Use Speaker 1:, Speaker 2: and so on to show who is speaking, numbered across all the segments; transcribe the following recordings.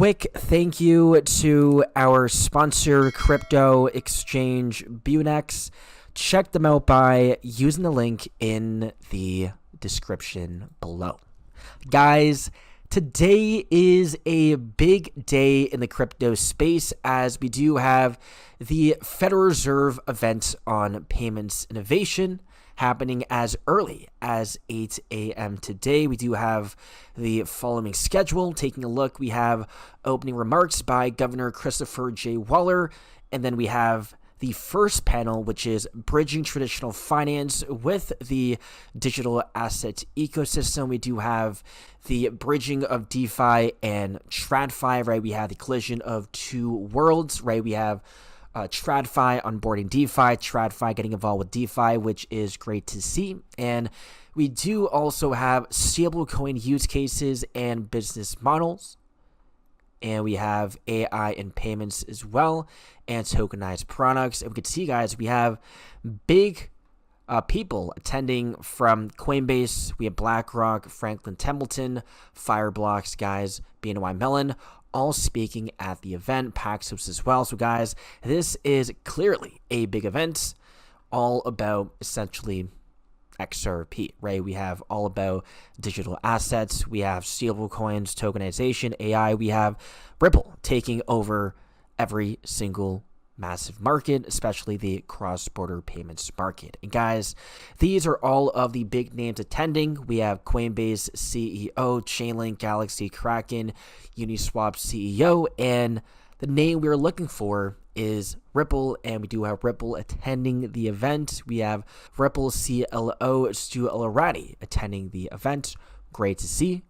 Speaker 1: quick thank you to our sponsor, crypto exchange BITUNIX. Check them out by using the link in the description below. Guys, today is a big day in the crypto space as we do have the Federal Reserve event on payments innovation happening as early as 8 a.m. today. We do have the following schedule. Taking a look, we have opening remarks by Governor Christopher J. Waller, and then we have the first panel, which is bridging traditional finance with the digital asset ecosystem. We do have the bridging of DeFi and TradFi, right? We have the collision of two worlds, right? We have TradFi onboarding DeFi, TradFi getting involved with DeFi, which is great to see. And we do also have stablecoin use cases and business models. And we have AI and payments as well, and tokenized products. And we can see, guys, we have big people attending from Coinbase. We have BlackRock, Franklin Templeton, Fireblocks, guys, BNY Mellon, all speaking at the event, Paxos as well. So, guys, this is clearly a big event, all about essentially XRP, right? We have all about digital assets. We have stablecoins, tokenization, AI. We have Ripple taking over every single massive market, especially the cross-border payments market. And guys, these are all of the big names attending. We have Coinbase CEO, Chainlink, Galaxy, Kraken, Uniswap CEO, and the name we're looking for is Ripple, and we do have Ripple attending the event. We have Ripple CLO Stu Alarati attending the event. Great to see.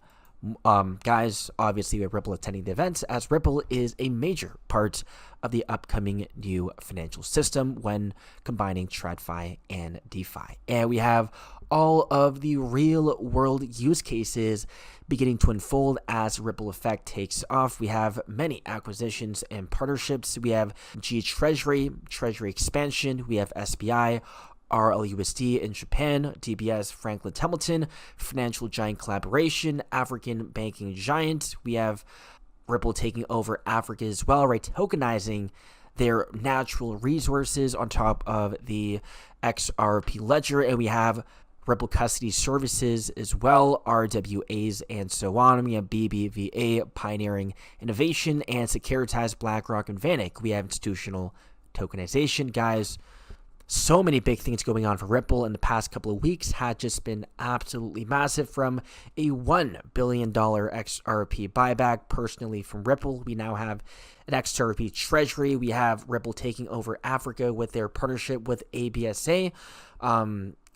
Speaker 1: Guys, obviously we have Ripple attending the event, as Ripple is a major part of the upcoming new financial system when combining TradFi and DeFi. And we have all of the real world use cases beginning to unfold as Ripple Effect takes off. We have many acquisitions and partnerships. We have G Treasury, Treasury expansion. We have SBI, RLUSD in Japan, DBS, Franklin Templeton, financial giant collaboration, African banking giant. We have Ripple taking over Africa as well, right? Tokenizing their natural resources on top of the XRP ledger. And we have Ripple Custody Services as well, RWAs, and so on. We have BBVA pioneering innovation, and Securitized, BlackRock, and VanEck. We have institutional tokenization, guys. So many big things going on for Ripple in the past couple of weeks had just been absolutely massive, from a $1 billion XRP buyback personally from Ripple. We now have an XRP treasury. We have Ripple taking over Africa with their partnership with ABSA.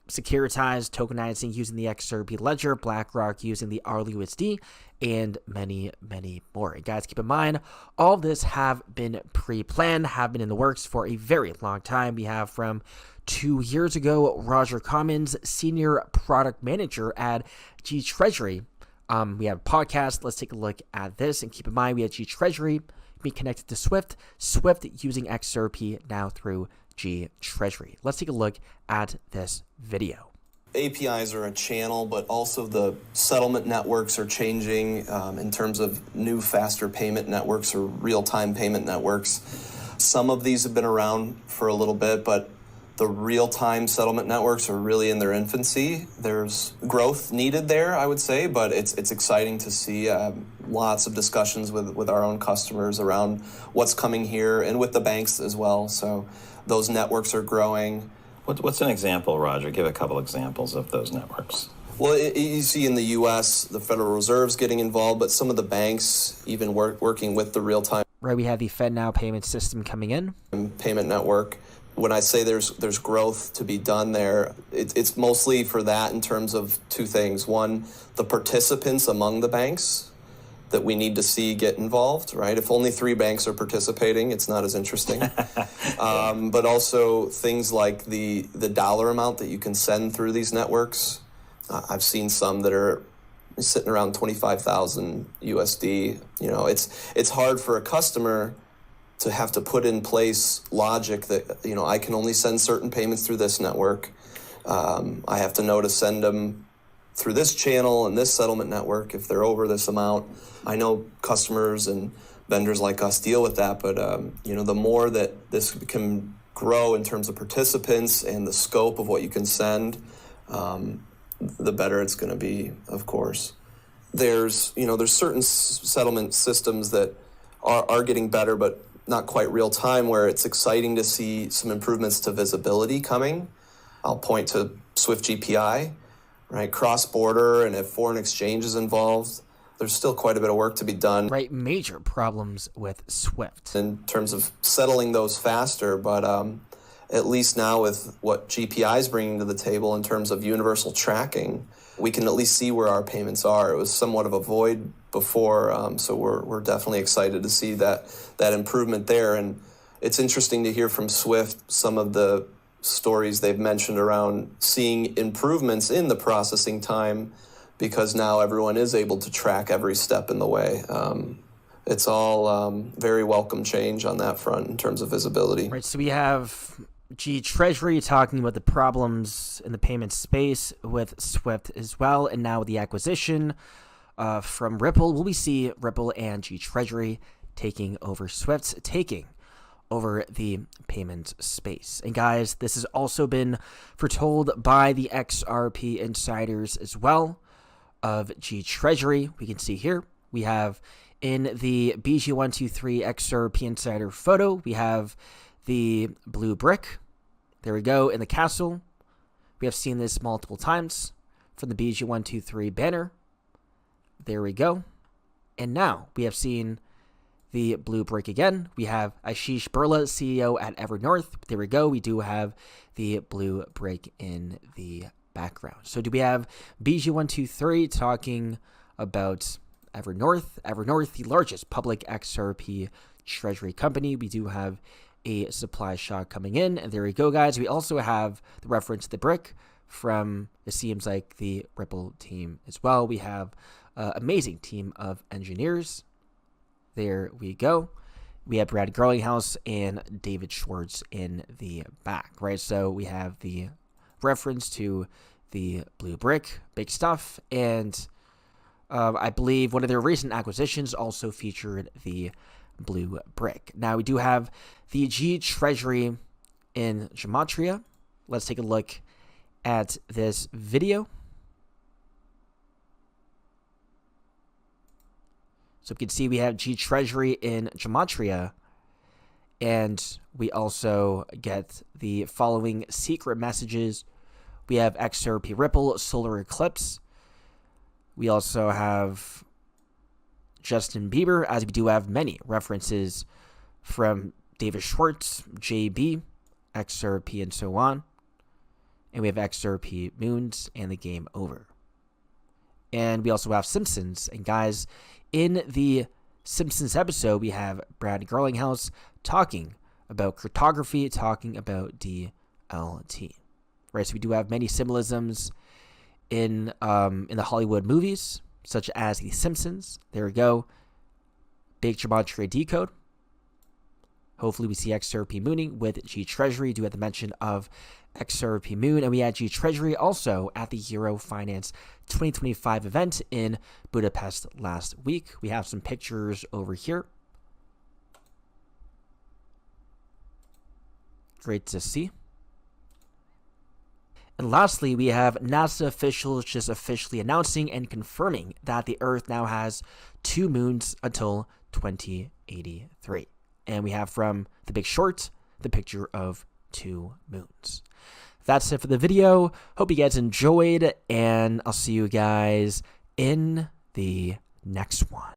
Speaker 1: Securitized, tokenizing using the XRP ledger, BlackRock using the RLUSD, and many, many more. And guys, keep in mind, all of this have been pre-planned, have been in the works for a very long time. We have from 2 years ago, Roger Commons, Senior Product Manager at G Treasury. We have a podcast. Let's take a look at this. And keep in mind, we have G Treasury be connected to Swift. Swift using XRP now through G Treasury. Let's take a look at this video.
Speaker 2: APIs are a channel, but also the settlement networks are changing in terms of new, faster payment networks or real-time payment networks. Some of these have been around for a little bit, but the real-time settlement networks are really in their infancy. There's growth needed there, I would say, but it's exciting to see lots of discussions with our own customers around what's coming here and with the banks as well. So those networks are growing.
Speaker 3: What's an example, Roger? Give a couple examples of those networks.
Speaker 2: Well, you see in the U.S., the Federal Reserve's getting involved, but some of the banks even working with the real-time.
Speaker 1: Right, we have the FedNow payment system coming in.
Speaker 2: Payment network. When I say there's growth to be done there, it's mostly for that in terms of two things. One, the participants among the banks that we need to see get involved, right? If only 3 banks are participating, it's not as interesting. But also things like the dollar amount that you can send through these networks. I've seen some that are sitting around 25,000 USD. You know, it's hard for a customer to have to put in place logic that, you know, I can only send certain payments through this network. I have to know to send them through this channel and this settlement network if they're over this amount. I know customers and vendors like us deal with that, but the more that this can grow in terms of participants and the scope of what you can send, the better it's going to be, of course. There's certain settlement systems that are getting better, but not quite real time, where it's exciting to see some improvements to visibility coming. I'll point to Swift GPI, right? Cross-border, and if foreign exchange is involved, there's still quite a bit of work to be done.
Speaker 1: Right, major problems with Swift.
Speaker 2: In terms of settling those faster, but at least now with what GPI is bringing to the table in terms of universal tracking, we can at least see where our payments are. It was somewhat of a void before, so we're definitely excited to see that improvement there. And it's interesting to hear from Swift some of the stories they've mentioned around seeing improvements in the processing time, because now everyone is able to track every step in the way. It's all very welcome change on that front in terms of visibility.
Speaker 1: Right, so we have G Treasury talking about the problems in the payment space with Swift as well, and now with the acquisition from Ripple, will we see Ripple and G Treasury taking over Swift, taking over the payment space. And guys, this has also been foretold by the XRP insiders as well of G Treasury. We can see here, we have in the BG123 XRP insider photo, we have the blue brick. There we go, in the castle. We have seen this multiple times from the BG123 banner. There we go. And now we have seen the blue brick again. We have Ashish Birla, CEO at Evernorth. There we go. We do have the blue brick in the background. So do we have BG123 talking about Evernorth? Evernorth, the largest public XRP treasury company. We do have a supply shock coming in. And there we go, guys. We also have the reference to the brick from, it seems like, the Ripple team as well. We have an amazing team of engineers. There we go. We have Brad Garlinghouse and David Schwartz in the back, right? So we have the reference to the blue brick, big stuff. And I believe one of their recent acquisitions also featured the blue brick. Now we do have the G Treasury in Gematria. Let's take a look at this video. So we can see we have G Treasury in Gematria, and we also get the following secret messages. We have XRP Ripple, Solar Eclipse. We also have Justin Bieber, as we do have many references from David Schwartz, JB, XRP, and so on. And we have XRP Moons and the game over. And we also have Simpsons. And guys, in the Simpsons episode, we have Brad Garlinghouse talking about cryptography, talking about DLT. Right, so we do have many symbolisms in the Hollywood movies, such as The Simpsons. There we go. Big Gematria decode. Hopefully we see XRP mooning with G Treasury. Do have the mention of XRP Moon. And we had G Treasury also at the Euro Finance 2025 event in Budapest last week. We have some pictures over here. Great to see. And lastly, we have NASA officials just officially announcing and confirming that the Earth now has 2 moons until 2083. And we have from The Big Short, the picture of 2 moons. That's it for the video. Hope you guys enjoyed, and I'll see you guys in the next one.